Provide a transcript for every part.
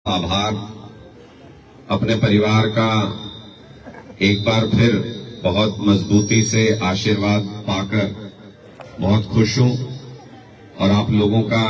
आभार। अपने परिवार का एक बार फिर बहुत मजबूती से आशीर्वाद पाकर बहुत खुश हूं और आप लोगों का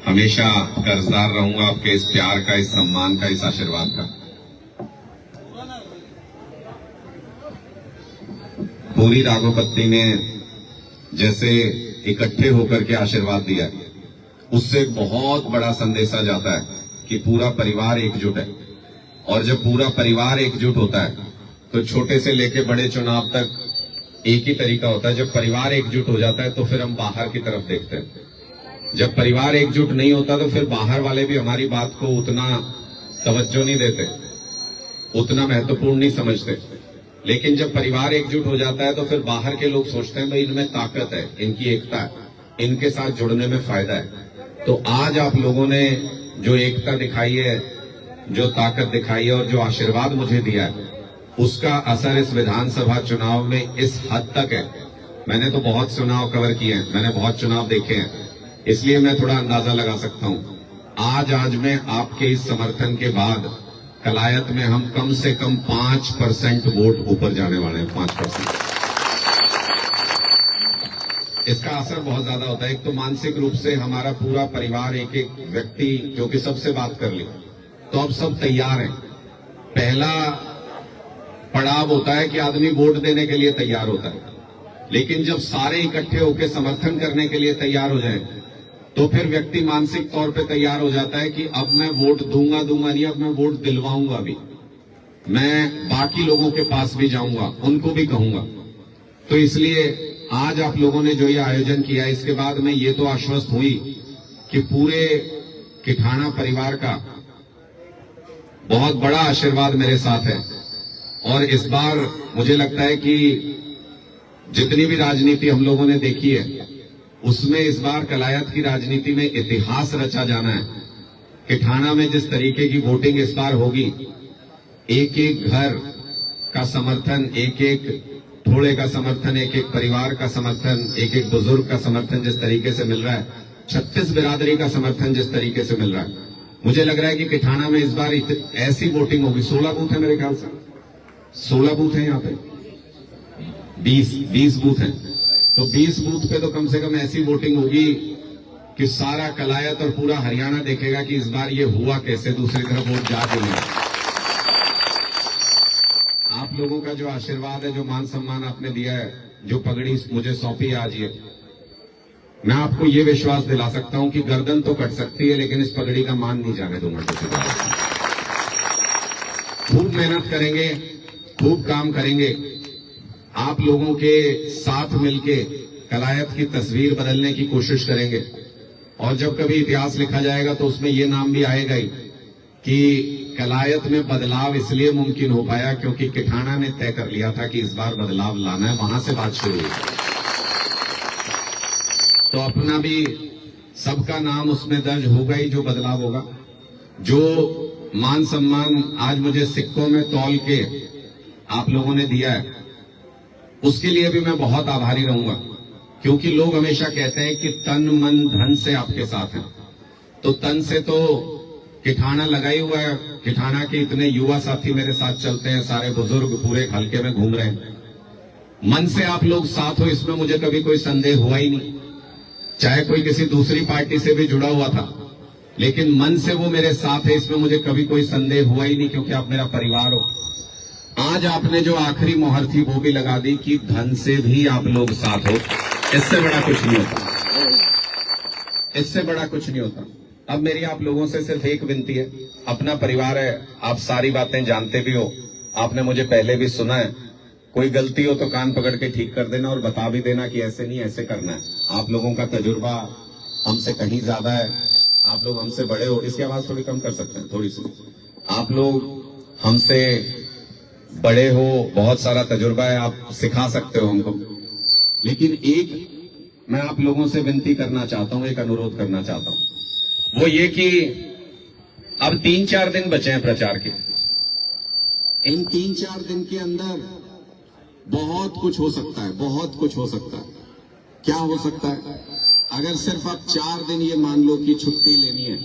हमेशा कर्जदार रहूंगा, आपके इस प्यार का, इस सम्मान का, इस आशीर्वाद का। पूरी राघोपत्नी ने जैसे इकट्ठे होकर के आशीर्वाद दिया, उससे एक बहुत बड़ा संदेशा जाता है कि पूरा परिवार एकजुट है। और जब पूरा परिवार एकजुट होता है तो छोटे से लेके बड़े चुनाव तक एक ही तरीका होता है। जब परिवार एकजुट हो जाता है तो फिर हम बाहर की तरफ देखते हैं। जब परिवार एकजुट नहीं होता तो फिर बाहर वाले भी हमारी बात को उतना तवज्जो नहीं देते, उतना महत्वपूर्ण नहीं समझते। लेकिन जब परिवार एकजुट हो जाता है तो फिर बाहर के लोग सोचते हैं भाई इनमें ताकत है, इनकी एकता है, इनके साथ जुड़ने में फायदा है। तो आज आप लोगों ने जो एकता दिखाई है, जो ताकत दिखाई है और जो आशीर्वाद मुझे दिया है, उसका असर इस विधानसभा चुनाव में इस हद तक है। मैंने तो बहुत चुनाव कवर किए हैं, मैंने बहुत चुनाव देखे हैं, इसलिए मैं थोड़ा अंदाजा लगा सकता हूं। आज में आपके इस समर्थन के बाद कलायत में हम कम से कम 5% वोट ऊपर जाने वाले हैं। 5%। इसका असर बहुत ज्यादा होता है। एक तो मानसिक रूप से हमारा पूरा परिवार, एक एक व्यक्ति जो कि सबसे बात कर ली, तो अब सब तैयार हैं। पहला पड़ाव होता है कि आदमी वोट देने के लिए तैयार होता है, लेकिन जब सारे इकट्ठे होकर समर्थन करने के लिए तैयार हो जाए तो फिर व्यक्ति मानसिक तौर पे तैयार हो जाता है कि अब मैं वोट दूंगा नहीं, अब मैं वोट दिलवाऊंगा भी, मैं बाकी लोगों के पास भी जाऊंगा, उनको भी कहूंगा। तो इसलिए आज आप लोगों ने जो ये आयोजन किया, इसके बाद मैं ये तो आश्वस्त हुई कि पूरे किठाना परिवार का बहुत बड़ा आशीर्वाद मेरे साथ है। और इस बार मुझे लगता है कि जितनी भी राजनीति हम लोगों ने देखी है, उसमें इस बार कलायत की राजनीति में इतिहास रचा जाना है। किठाना में जिस तरीके की वोटिंग इस बार होगी, एक एक घर का समर्थन, एक एक थोड़े का समर्थन, एक एक परिवार का समर्थन, एक एक बुजुर्ग का समर्थन जिस तरीके से मिल रहा है, 36 बिरादरी का समर्थन जिस तरीके से मिल रहा है, मुझे लग रहा है कि किठाना में इस बार ऐसी वोटिंग होगी। 16 बूथ है मेरे ख्याल से, 16 बूथ है यहाँ पे, 20 बूथ हैं, तो 20 बूथ पे तो कम से कम ऐसी वोटिंग होगी कि सारा कलायत और पूरा हरियाणा देखेगा कि इस बार ये हुआ कैसे, दूसरी तरफ वोट जा के नहीं। आप लोगों का जो आशीर्वाद है, जो मान सम्मान आपने दिया है, जो पगड़ी मुझे सौंपी आज, ये मैं आपको ये विश्वास दिला सकता हूं कि गर्दन तो कट सकती है लेकिन इस पगड़ी का मान नहीं जाने दूंगा किसी को। खूब मेहनत करेंगे, खूब काम करेंगे, आप लोगों के साथ मिलके कलायत की तस्वीर बदलने की कोशिश करेंगे। और जब कभी इतिहास लिखा जाएगा तो उसमें ये नाम भी आएगा ही कि कलायत में बदलाव इसलिए मुमकिन हो पाया क्योंकि किठाना ने तय कर लिया था कि इस बार बदलाव लाना है, वहां से बात शुरू हुई। तो अपना भी, सबका नाम उसमें दर्ज होगा ही जो बदलाव होगा। जो मान सम्मान आज मुझे सिक्कों में तौल के आप लोगों ने दिया है, उसके लिए भी मैं बहुत आभारी रहूंगा, क्योंकि लोग हमेशा कहते हैं कि तन मन धन से आपके साथ हैं। तो तन से तो किठाना लगा ही हुआ है, किठाना के इतने युवा साथी मेरे साथ चलते हैं, सारे बुजुर्ग पूरे हल्के में घूम रहे हैं। मन से आप लोग साथ हो, इसमें मुझे कभी कोई संदेह हुआ ही नहीं। चाहे कोई किसी दूसरी पार्टी से भी जुड़ा हुआ था, लेकिन मन से वो मेरे साथ है, इसमें मुझे कभी कोई संदेह हुआ ही नहीं, क्योंकि आप मेरा परिवार हो। आज आपने जो आखिरी मोहर थी वो भी लगा दी कि धन से भी आप लोग साथ हो। इससे बड़ा कुछ नहीं होता, इससे बड़ा कुछ नहीं होता। अब मेरी आप लोगों से सिर्फ एक विनती है, अपना परिवार है, आप सारी बातें जानते भी हो, आपने मुझे पहले भी सुना है। कोई गलती हो तो कान पकड़ के ठीक कर देना और बता भी देना कि ऐसे नहीं, ऐसे करना है। आप लोगों का तजुर्बा हमसे कहीं ज्यादा है, आप लोग हमसे बड़े हो। इसकी आवाज थोड़ी कम कर सकते हैं, थोड़ी सी। आप लोग हमसे बड़े हो, बहुत सारा तजुर्बा है, आप सिखा सकते हो हमको। लेकिन एक मैं आप लोगों से विनती करना चाहता हूं, एक अनुरोध करना चाहता हूं, वो ये कि अब 3-4 दिन बचे हैं प्रचार के। इन 3-4 दिन के अंदर बहुत कुछ हो सकता है, बहुत कुछ हो सकता है। क्या हो सकता है? अगर सिर्फ आप 4 दिन ये मान लो कि छुट्टी लेनी है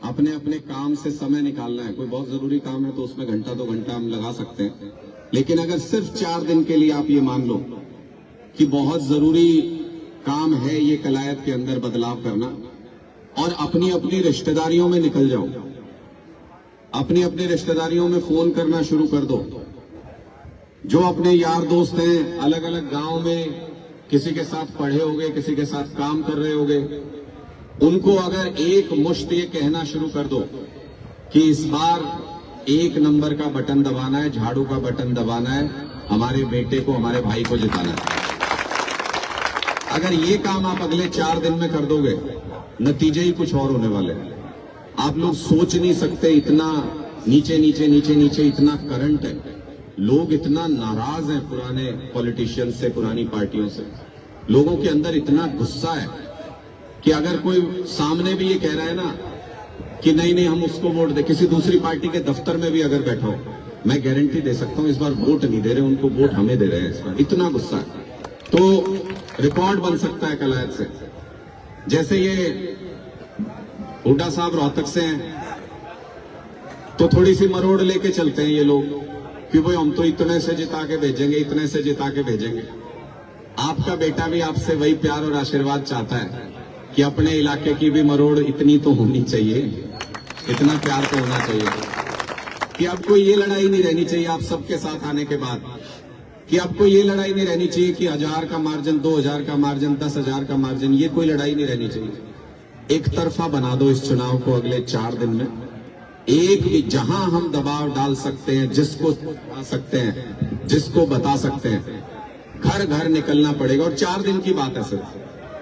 अपने अपने काम से समय निकालना है। कोई बहुत जरूरी काम है तो उसमें घंटा 2 घंटा हम लगा सकते हैं, लेकिन अगर सिर्फ 4 दिन के लिए आप ये मान लो कि बहुत जरूरी काम है ये कलायत के अंदर बदलाव करना, और अपनी अपनी रिश्तेदारियों में निकल जाओ, अपनी अपनी रिश्तेदारियों में फोन करना शुरू कर दो। जो अपने यार दोस्त हैं अलग अलग गांव में, किसी के साथ पढ़े होंगे, किसी के साथ काम कर रहे होंगे, उनको अगर एक मुश्त ये कहना शुरू कर दो कि इस बार 1 नंबर का बटन दबाना है, झाड़ू का बटन दबाना है, हमारे बेटे को, हमारे भाई को जिताना है। अगर ये काम आप अगले 4 दिन में कर दोगे, नतीजे ही कुछ और होने वाले। आप लोग सोच नहीं सकते, इतना नीचे नीचे नीचे नीचे इतना करंट है, लोग इतना नाराज हैं पुराने पॉलिटिशियन से, पुरानी पार्टियों से। लोगों के अंदर इतना गुस्सा है कि अगर कोई सामने भी ये कह रहा है ना कि नहीं नहीं हम उसको वोट दे, किसी दूसरी पार्टी के दफ्तर में भी अगर बैठा हो, मैं गारंटी दे सकता हूं इस बार वोट नहीं दे रहे उनको, वोट हमें दे रहे हैं इस बार। इतना गुस्सा है। तो रिकॉर्ड बन सकता है कलायत से। जैसे ये हुड्डा साहब रोहतक से हैं, तो थोड़ी सी मरोड़ लेके चलते हैं ये लोग कि भाई हम तो इतने से जिता के भेजेंगे, इतने से जिता के भेजेंगे। आपका बेटा भी आपसे वही प्यार और आशीर्वाद चाहता है कि अपने इलाके की भी मरोड़ इतनी तो होनी चाहिए, इतना प्यार तो होना चाहिए कि अब कोई ये लड़ाई नहीं रहनी चाहिए आप सबके साथ आने के बाद, कि आपको ये लड़ाई नहीं रहनी चाहिए कि 1000 का मार्जिन, 2000 का मार्जिन, 10,000 का मार्जिन, ये कोई लड़ाई नहीं रहनी चाहिए। एक तरफा बना दो इस चुनाव को अगले 4 दिन में। एक भी जहां हम दबाव डाल सकते हैं, जिसको बता सकते हैं, जिसको बता सकते हैं, घर घर निकलना पड़ेगा। और 4 दिन की बात है,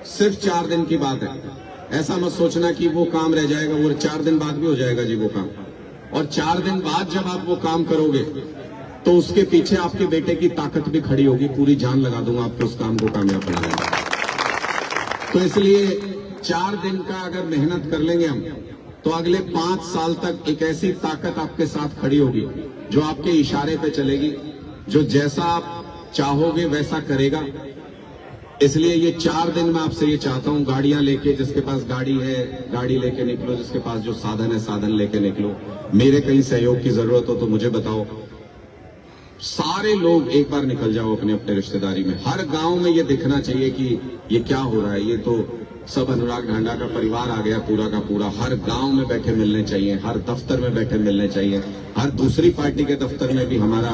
सिर्फ 4 दिन की बात है। ऐसा मत सोचना कि वो काम रह जाएगा, वो 4 दिन बाद भी हो जाएगा जी वो काम। और 4 दिन बाद जब आप वो काम करोगे तो उसके पीछे आपके बेटे की ताकत भी खड़ी होगी। पूरी जान लगा दूंगा आपके उस काम को कामयाब बनाने में। तो इसलिए 4 दिन का अगर मेहनत कर लेंगे हम, तो अगले 5 साल तक एक ऐसी ताकत आपके साथ खड़ी होगी जो आपके इशारे पे चलेगी, जो जैसा आप चाहोगे वैसा करेगा। इसलिए ये 4 दिन में आपसे ये चाहता हूं, गाड़ियां लेके, जिसके पास गाड़ी है गाड़ी लेके निकलो, जिसके पास जो साधन है साधन लेके निकलो। मेरे कहीं सहयोग की जरूरत हो तो मुझे बताओ। सारे लोग एक बार निकल जाओ अपने अपने रिश्तेदारी में। हर गांव में ये दिखना चाहिए कि ये क्या हो रहा है। ये तो सब अनुराग ढांडा का परिवार आ गया पूरा का पूरा। हर गांव में बैठे मिलने चाहिए, हर दफ्तर में बैठे मिलने चाहिए, हर दूसरी पार्टी के दफ्तर में भी हमारा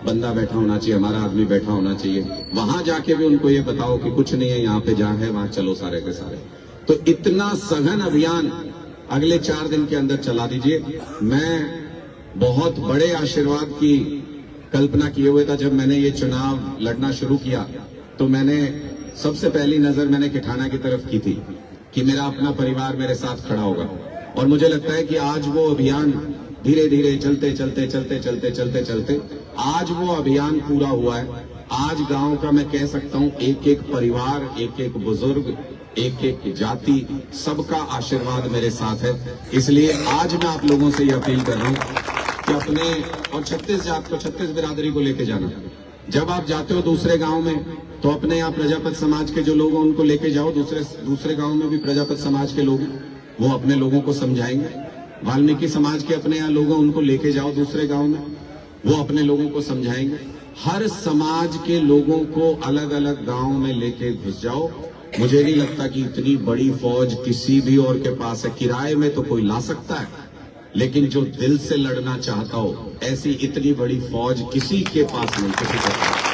बंदा बैठा होना चाहिए, हमारा आदमी बैठा होना चाहिए। वहां जाके भी उनको ये बताओ कि कुछ नहीं है, यहाँ पे जहां है वहां चलो सारे के सारे। तो इतना सघन अभियान अगले 4 दिन के अंदर चला दीजिए। मैं बहुत बड़े आशीर्वाद की कल्पना किए हुए था। जब मैंने ये चुनाव लड़ना शुरू किया तो मैंने सबसे पहली नजर मैंने किठाना की तरफ की थी कि मेरा अपना परिवार मेरे साथ खड़ा होगा। और मुझे लगता है कि आज वो अभियान धीरे धीरे चलते चलते चलते चलते चलते चलते आज वो अभियान पूरा हुआ है। आज गांव का मैं कह सकता हूं एक एक परिवार, एक एक बुजुर्ग, एक एक जाति, सबका आशीर्वाद मेरे साथ है। इसलिए आज मैं आप लोगों से ये अपील कर रहा हूं कि अपने और 36 जात को, 36 बिरादरी को लेके जाना। जब आप जाते हो दूसरे गांव में तो अपने यहाँ प्रजापत समाज के जो लोग हैं उनको लेके जाओ। दूसरे गांव में भी प्रजापत समाज के लोग, वो अपने लोगों को समझाएंगे। वाल्मीकि समाज के अपने यहाँ लोग हैं, उनको लेके जाओ दूसरे गांव में, वो अपने लोगों को समझाएंगे। हर समाज के लोगों को अलग अलग गांव में लेके घुस जाओ। मुझे नहीं लगता कि इतनी बड़ी फौज किसी भी और के पास है। किराए में तो कोई ला सकता है, लेकिन जो दिल से लड़ना चाहता हो ऐसी इतनी बड़ी फौज किसी के पास नहीं, किसी के पास।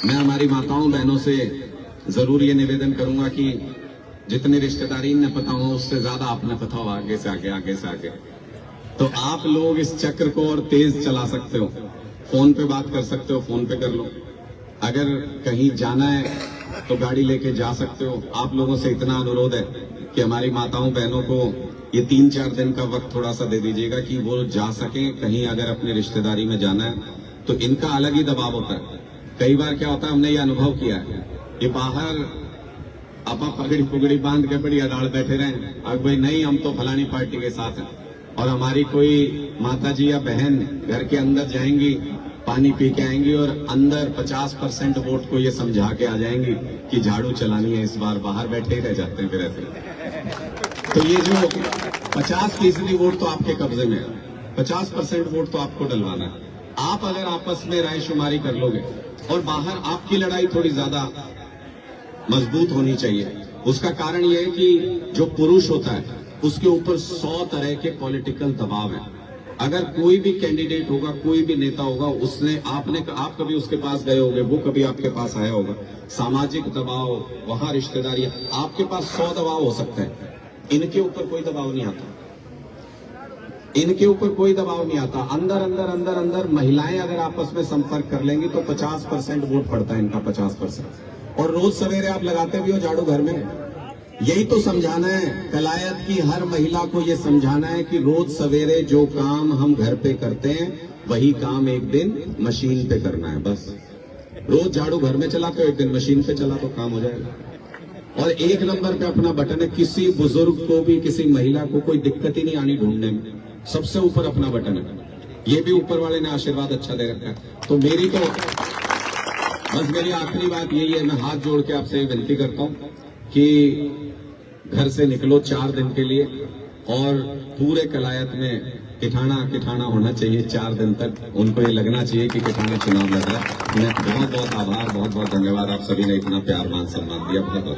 मैं हमारी माताओं बहनों से जरूर ये निवेदन करूंगा कि जितने रिश्तेदारी ने पता हो उससे ज्यादा आपने पता हो, आगे से आगे, आगे से आगे। तो आप लोग इस चक्र को और तेज चला सकते हो। फोन पे बात कर सकते हो, फोन पे कर लो। अगर कहीं जाना है तो गाड़ी लेके जा सकते हो। आप लोगों से इतना अनुरोध है कि हमारी माताओं बहनों को ये 3-4 दिन का वक्त थोड़ा सा दे दीजिएगा कि वो जा सकें कहीं। अगर अपनी रिश्तेदारी में जाना है तो इनका अलग ही दबाव होता है। कई बार क्या होता है, हमने ये अनुभव किया है, ये बाहर अपा पगड़ी पुगड़ी बांध के बड़ी अदाड़ बैठे रहे, अब भाई नहीं हम तो फलानी पार्टी के साथ हैं, और हमारी कोई माता जी या बहन घर के अंदर जाएंगी, पानी पी के आएंगी और अंदर 50% वोट को ये समझा के आ जाएंगी कि झाड़ू चलानी है इस बार। बाहर बैठे ही रह जाते हैं फिर ऐसे। तो ये जो 50% वोट तो आपके कब्जे में है, 50% वोट तो आपको डलवाना है। आप अगर आपस में रायशुमारी कर लोगे और बाहर आपकी लड़ाई थोड़ी ज्यादा मजबूत होनी चाहिए। उसका कारण यह है कि जो पुरुष होता है उसके ऊपर 100 तरह के पॉलिटिकल दबाव है। अगर कोई भी कैंडिडेट होगा, कोई भी नेता होगा, आप कभी उसके पास गए होंगे, वो कभी आपके पास आया होगा, सामाजिक दबाव, वहां रिश्तेदारी, आपके पास 100 दबाव हो सकते हैं। इनके ऊपर कोई दबाव नहीं आता, इनके ऊपर कोई दबाव नहीं आता। अंदर अंदर अंदर अंदर महिलाएं अगर आपस में संपर्क कर लेंगी तो 50% वोट पड़ता है इनका, 50%। और रोज सवेरे आप लगाते भी हो झाड़ू घर में, यही तो समझाना है कलायत की हर महिला को, ये समझाना है कि रोज सवेरे जो काम हम घर पे करते हैं वही काम एक दिन मशीन पे करना है। बस रोज झाड़ू घर में चलाते हो, एक दिन मशीन पे चला तो काम हो जाएगा। और 1 नंबर पे अपना बटन है। किसी बुजुर्ग को भी, किसी महिला को कोई दिक्कत ही नहीं आनी ढूंढने में, सबसे ऊपर अपना बटन है। ये भी ऊपर वाले ने आशीर्वाद अच्छा दे रखा है। तो मेरी आखिरी बात यही है, मैं हाथ जोड़ के आपसे विनती करता हूं कि घर से निकलो 4 दिन के लिए और पूरे कलायत में किठाना होना चाहिए 4 दिन तक। उनको ये लगना चाहिए कि किठाना चुनाव लड़ रहा है। मैं बहुत बहुत आभार, बहुत बहुत धन्यवाद। आप सभी ने इतना प्यार मान सम्मान दिया, बहुत बहुत